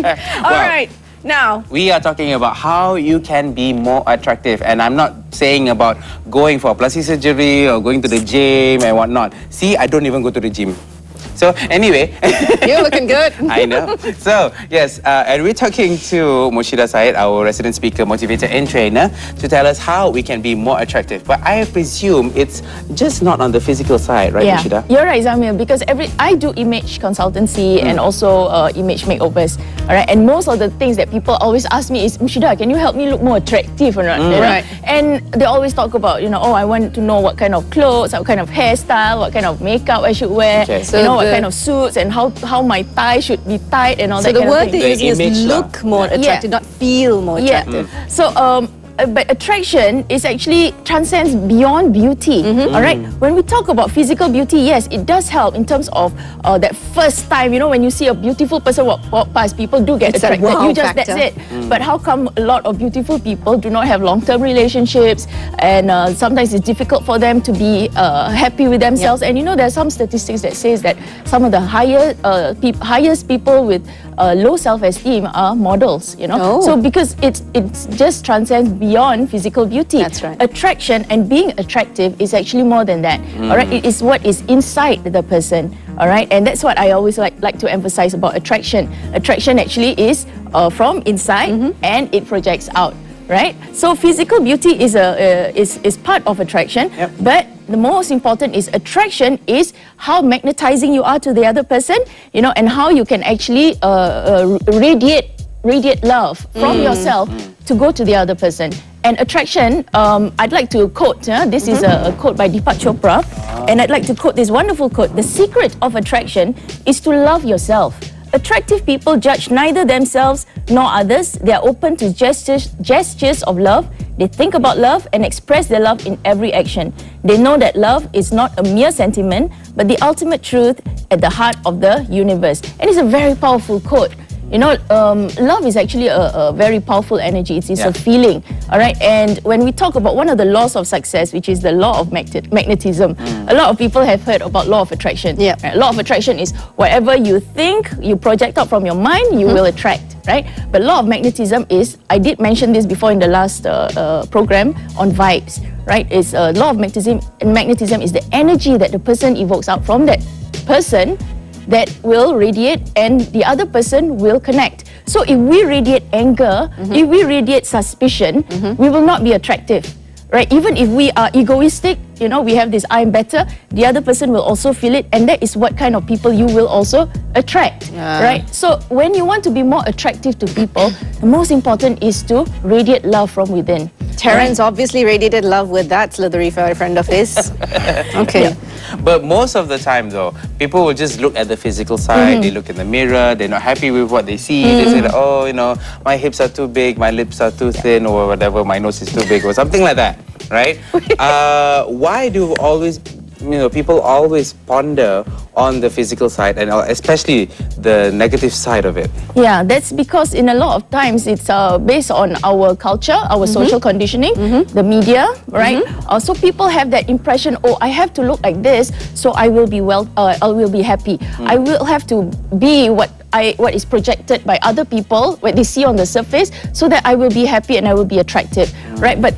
All right. Now, we are talking about how you can be more attractive, and I'm not saying about going for plastic surgery or going to the gym and whatnot. See, I don't even go to the gym. So anyway, you're looking good. I know. So yes, and we're talking to Murshidah Said, our resident speaker, motivator and trainer, to tell us how we can be more attractive. But I presume it's just not on the physical side, right, Murshidah? You're right, Zamir, because I do image consultancy and also image makeovers. All right, and most of the things that people always ask me is, Murshidah, can you help me look more attractive or not? Right. And they always talk about, oh, I want to know what kind of clothes, what kind of hairstyle, what kind of makeup I should wear, So what kind of suits and how my tie should be tied and all that kind of thing. So the word they use is look more attractive, not feel more attractive. So but attraction is actually transcends beyond beauty. All right. When we talk about physical beauty, yes, it does help in terms of that first time. When you see a beautiful person walk past, people do get attracted. Wow that's it. But how come a lot of beautiful people do not have long-term relationships, and sometimes it's difficult for them to be happy with themselves? And there are some statistics that says that some of the highest people with low self-esteem are models. So because it just transcends beyond physical beauty. That's right. Attraction and being attractive is actually more than that. All right, it is what is inside the person. All right, and that's what I always like to emphasize about attraction. Attraction actually is from inside and it projects out. Right. So physical beauty is part of attraction, but the most important is attraction is how magnetizing you are to the other person. And how you can actually radiate love from yourself to go to the other person. And attraction, I'd like to quote, this is a quote by Deepak Chopra, and I'd like to quote this wonderful quote: "The secret of attraction is to love yourself. Attractive people judge neither themselves nor others. They are open to gestures of love. They think about love and express their love in every action. They know that love is not a mere sentiment, but the ultimate truth at the heart of the universe." And it's a very powerful quote. Love is actually a very powerful energy. It's a feeling, all right? And when we talk about one of the laws of success, which is the law of magnetism, a lot of people have heard about law of attraction. Right? Law of attraction is whatever you think, you project out from your mind, you will attract, right? But law of magnetism is, I did mention this before in the last program on vibes, right? It's law of magnetism, and magnetism is the energy that the person evokes out from that person that will radiate, and the other person will connect. So if we radiate anger, if we radiate suspicion, we will not be attractive, right? Even if we are egoistic, we have this "I'm better," the other person will also feel it, and that is what kind of people you will also attract, right? So when you want to be more attractive to people, the most important is to radiate love from within. Terence obviously radiated love with that slithery friend of his. Okay. But most of the time though, people will just look at the physical side, they look in the mirror, they're not happy with what they see, they say that, oh, my hips are too big, my lips are too thin, or whatever, my nose is too big, or something like that, right? Why do people always ponder on the physical side, and especially the negative side of it? Yeah, that's because in a lot of times it's based on our culture, our social conditioning, the media, right? So people have that impression, oh, I have to look like this, so I will be I will be happy. I will have to be what is projected by other people, what they see on the surface, so that I will be happy and I will be attractive, right? But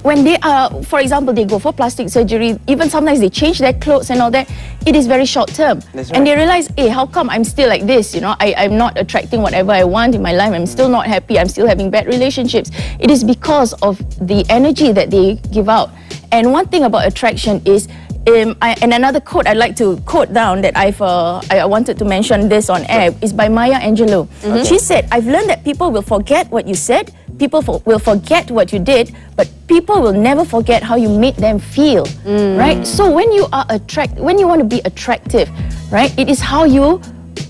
when they are, for example, they go for plastic surgery, even sometimes they change their clothes and all that, it is very short term. That's right. And they realize, hey, how come I'm still like this? I'm not attracting whatever I want in my life. I'm still not happy. I'm still having bad relationships. It is because of the energy that they give out. And one thing about attraction is, and another quote I'd like to quote down that I wanted to mention this on air is by Maya Angelou. She said, "I've learned that people will forget what you said, people will forget what you did, but people will never forget how you made them feel." Right? So when you want to be attractive, right, it is how you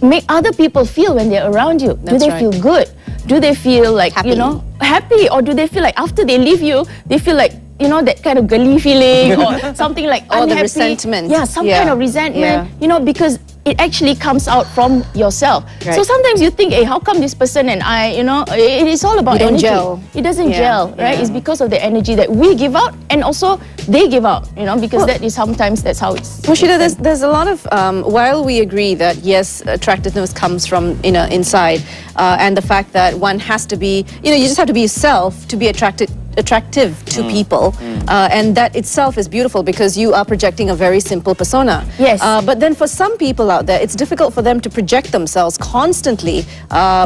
make other people feel when they're around you. Do they feel good? Do they feel like happy, or do they feel like after they leave you, they feel like that kind of gully feeling, or something like unhappy. Or the resentment. Yeah, some kind of resentment. Because it actually comes out from yourself. Right. So sometimes you think, hey, how come this person and I, you know, it is all about We don't energy. gel. It doesn't gel, right? Yeah. It's because of the energy that we give out and also they give out, you know, because that is sometimes that's how it's. Murshidah, there's a lot of, while we agree that yes, attractiveness comes from, you know, inside, and the fact that one has to be, you know, you just have to be yourself to be attractive to people, and that itself is beautiful because you are projecting a very simple persona. Yes. But then for some people out there, it's difficult for them to project themselves constantly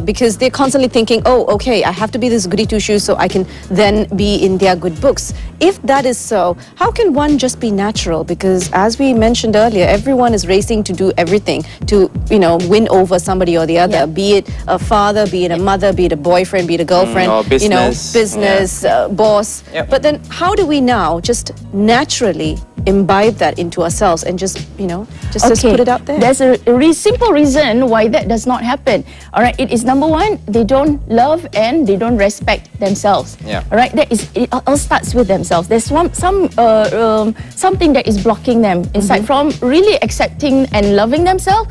because they're constantly thinking, oh, okay, I have to be this goody two-shoes so I can then be in their good books. If that is so, how can one just be natural? Because as we mentioned earlier, everyone is racing to do everything to, you know, win over somebody or the other, be it a father, be it a mother, be it a boyfriend, be it a girlfriend, or business. you know, business, boss. Yep. But then how do we now just naturally imbibe that into ourselves and just, you know, just put it out there? There's a simple reason why that does not happen. All right, it is number one, they don't love and they don't respect themselves. Yeah. All right, that is, it all starts with themselves. There's something that is blocking them inside from really accepting and loving themselves.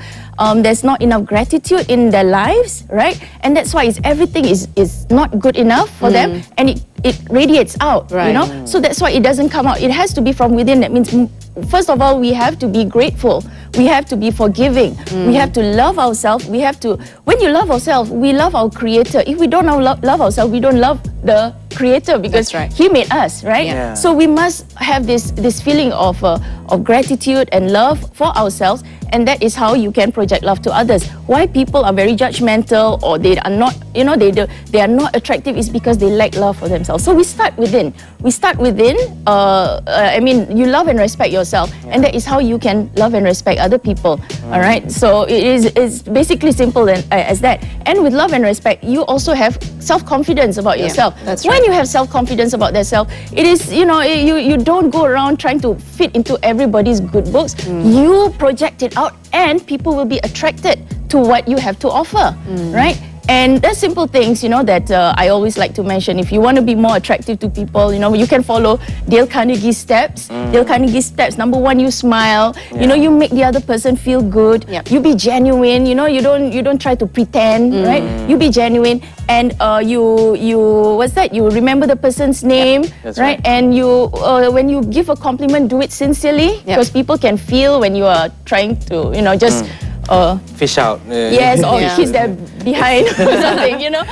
There's not enough gratitude in their lives, right? And that's why everything is not good enough for them, and it radiates out, you know? So that's why it doesn't come out. It has to be from within. That means, first of all, we have to be grateful. We have to be forgiving. We have to love ourselves. We have to, when you love ourselves, we love our Creator. If we don't love ourselves, we don't love the Creator because He made us, right? Yeah. So we must have this feeling of gratitude and love for ourselves, and that is how you can project love to others. Why people are very judgmental or they are not, you know, they are not attractive is because they lack love for themselves. So we start within. We start within. I mean, you love and respect yourself, and that is how you can love and respect other people. All right. So it's basically simple as that. And with love and respect, you also have self-confidence about yourself. That's When you have self-confidence about yourself, it is, you know, you don't go around trying to fit into everybody's good books. You project it out and people will be attracted to what you have to offer, right? And there's simple things, you know, that I always like to mention. If you want to be more attractive to people, you know, you can follow Dale Carnegie's steps. Dale Carnegie's steps, number one, you smile. You know, you make the other person feel good. You be genuine. You know, you don't try to pretend, right? You be genuine, and what's that? You remember the person's name, right? And you, when you give a compliment, do it sincerely, because people can feel when you are trying to, you know, just. Fish out. Yes, or kiss them behind or something, you know.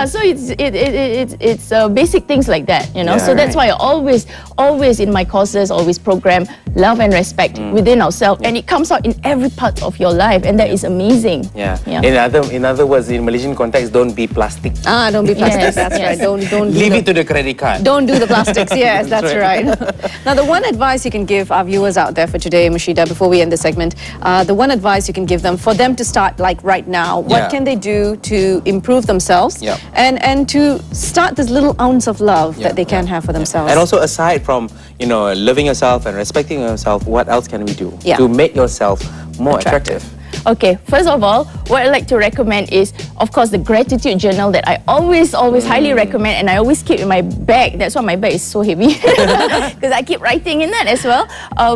So it's basic things like that, you know. So that's why I always in my courses always program love and respect within ourselves, and it comes out in every part of your life, and that is amazing. In other words, in Malaysian context, don't be plastic. Don't be plastic. That's right. Don't leave it to the credit card. Don't do the plastics. Yes, that's right. Now, the one advice you can give our viewers out there for today, Murshidah, before we end the segment, the one advice you can give them for them to start like right now, what can they do to improve themselves and to start this little ounce of love that they can have for themselves? And also, aside from, you know, loving yourself and respecting yourself, what else can we do to make yourself more attractive? Okay, first of all, what I like to recommend is, of course, the gratitude journal that I always highly recommend, and I always keep in my bag. That's why my bag is so heavy, because I keep writing in that as well.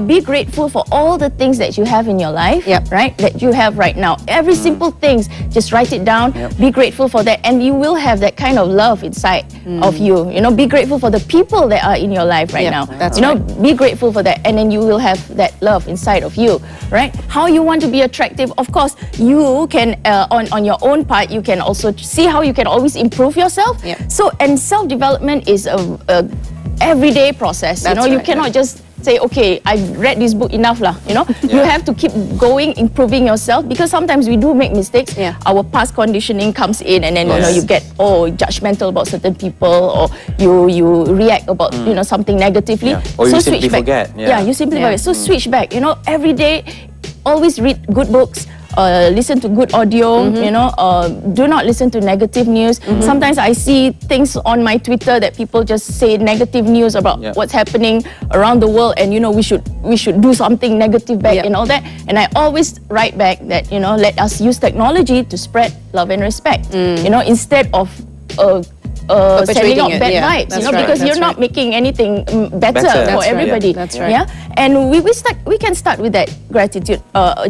Be grateful for all the things that you have in your life, right? That you have right now. Every simple things, just write it down. Be grateful for that, and you will have that kind of love inside of you. You know, be grateful for the people that are in your life right now. That's you know, be grateful for that, and then you will have that love inside of you, right? How you want to be attractive. Of course, you can, on your own part, you can also see how you can always improve yourself. So, and self-development is a everyday process. You know, you cannot just say, okay, I've read this book enough lah. You know, you have to keep going, improving yourself, because sometimes we do make mistakes. Our past conditioning comes in, and then you know, you get judgmental about certain people, or you react about you know, something negatively. Or so you simply forget. You simply forget. So switch back. You know, every day, always read good books. Listen to good audio, you know, do not listen to negative news. Sometimes I see things on my Twitter that people just say negative news about what's happening around the world, and you know, we should do something negative back and all that. And I always write back that, you know, let us use technology to spread love and respect. You know, instead of sending out it, bad yeah. vibes, That's you know, right, because that's you're not right. making anything better Better. for That's right, everybody. yeah, that's right. Yeah, and we can start with that gratitude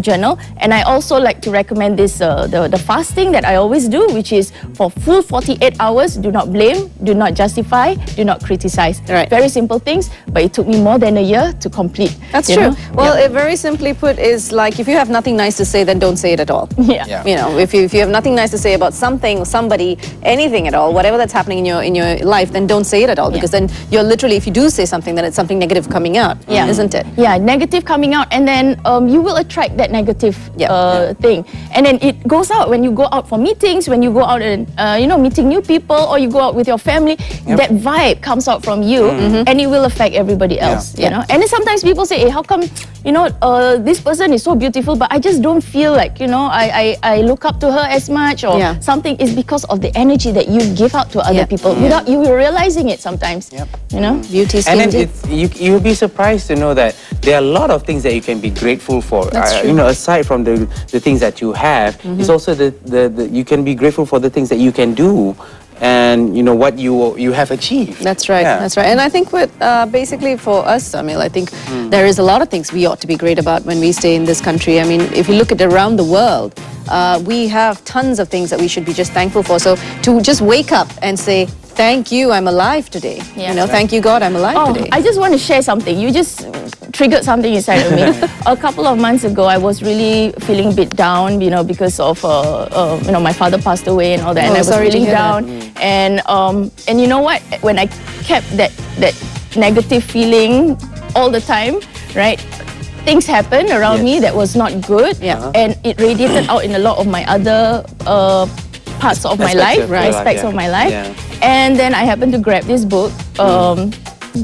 journal. And I also like to recommend this the fasting that I always do, which is for full 48 hours. Do not blame, do not justify, do not criticize. Right. Very simple things, but it took me more than a year to complete. That's you true. know? Well, it very simply put is like, if you have nothing nice to say, then don't say it at all. Yeah. Yeah. You know, if you have nothing nice to say about something or somebody, anything at all, whatever that's happening in your life, then don't say it at all, because then you're literally, if you do say something, then it's something negative coming out, isn't it? Yeah, negative coming out, and then you will attract that negative thing. And then it goes out when you go out for meetings, when you go out and, meeting new people, or you go out with your family, that vibe comes out from you, and it will affect everybody else, you know. And then sometimes people say, hey, how come, this person is so beautiful, but I just don't feel like, I look up to her as much, or something. Is because of the energy that you give out to other people without you realizing it sometimes, you know. Beauty, And skin, then you'll be surprised to know that there are a lot of things that you can be grateful for. That's true. You know, aside from the things that you have, it's also the you can be grateful for the things that you can do, and what you have achieved. That's right. Yeah. That's right. And I think basically for us, Samil, I think there is a lot of things we ought to be great about when we stay in this country. I mean, if you look at around the world, we have tons of things that we should be just thankful for. So to just wake up and say, thank you, I'm alive today. Yeah. Thank you, God, I'm alive today. I just want to share something. You just triggered something inside of me. A couple of months ago, I was really feeling a bit down, because of, my father passed away and all that, and I was sorry to feeling hear down. And you know what? When I kept that negative feeling all the time, right? Things happened around me that was not good, and it radiated out in a lot of my other parts of my life, aspects of my life. And then I happened to grab this book,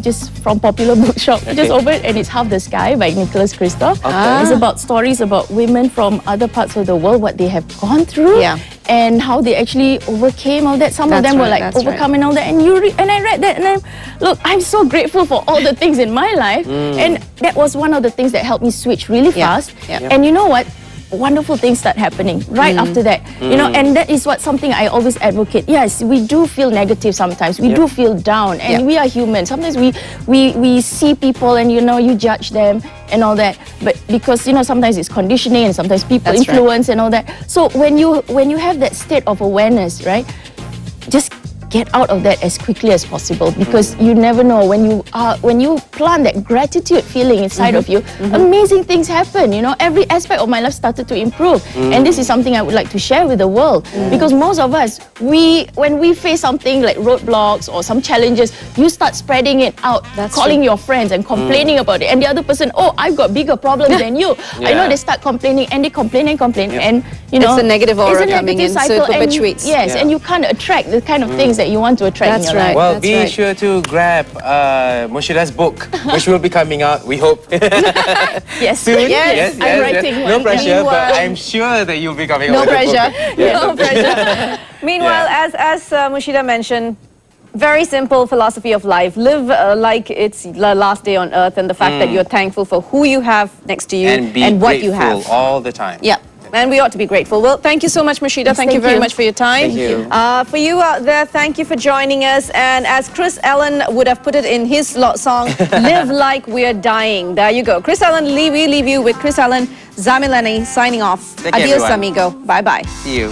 just from Popular Bookshop, just over it, and it's Half the Sky by Nicholas Kristof. It's about stories about women from other parts of the world, what they have gone through, and how they actually overcame all that. Some of them were like overcoming all that, and I read that, and I'm so grateful for all the things in my life, and that was one of the things that helped me switch really fast. And you know what? Wonderful things start happening right after that, and that is something I always advocate. Yes, we do feel negative sometimes, we do feel down, and we are human. Sometimes we see people and you judge them and all that, but because sometimes it's conditioning and sometimes people influence and all that. So when you have that state of awareness, right, just get out of that as quickly as possible, because you never know, when you plant that gratitude feeling inside of you, amazing things happen. Every aspect of my life started to improve, and this is something I would like to share with the world, because most of us, when we face something like roadblocks or some challenges, you start spreading it out, calling your friends and complaining about it, and the other person, oh, I've got bigger problems than you. I know, they start complaining and they complain and complain, and it's a negative aura coming in, cycle, so it perpetuates. And you can't attract the kind of things that you want to attract in your life. Well, be sure to grab Murshidah's book, which will be coming out, we hope. Yes. Soon. Yes. I'm writing one. No pressure, but I'm sure that you'll be coming No out with pressure. a book. No pressure. Meanwhile, as Murshidah mentioned, very simple philosophy of life. Live like it's the last day on earth, and the fact that you're thankful for who you have next to you and what you have. all the time. Yeah. And we ought to be grateful. Well, thank you so much, Murshidah. Thank you very much for your time. Thank you. For you out there, thank you for joining us. And as Chris Allen would have put it in his song, live like we're dying. There you go. Chris Allen, we leave you with Chris Allen, Zamilani signing off. Take care, Adios, everyone. amigo. Bye-bye. See you.